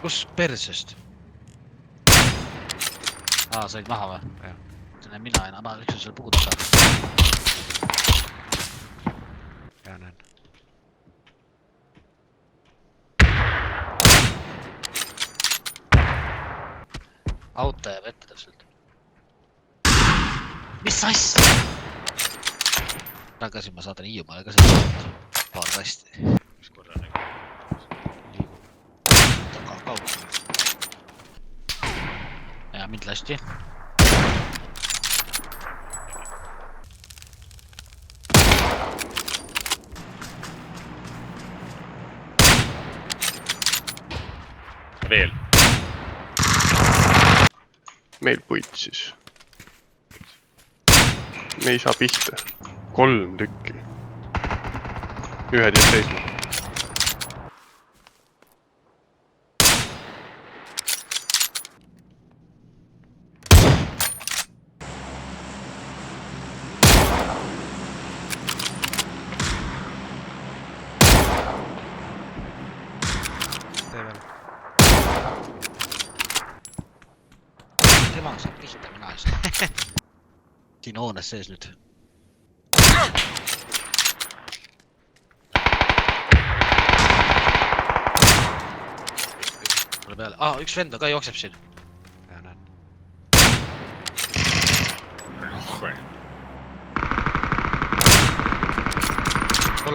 Kus persest? Said maha või? Jah. See näen mina enam, üks on seal puudu saab. Ja näen. Auto jääb ette täpselt. Mis asja? Tagasi ma saadan Hiiumaale ka seda paar kasti. Mis korra nägi? Kaugus. Ja mind lasti. Veel. Meil puit siis. Me ei saa pihta. 3 tükki. Ühed jääb seisma. Tema saab pihta mina eest. Siin hoones sees nüüd. Tule peale. Üks vend ka jookseb siin.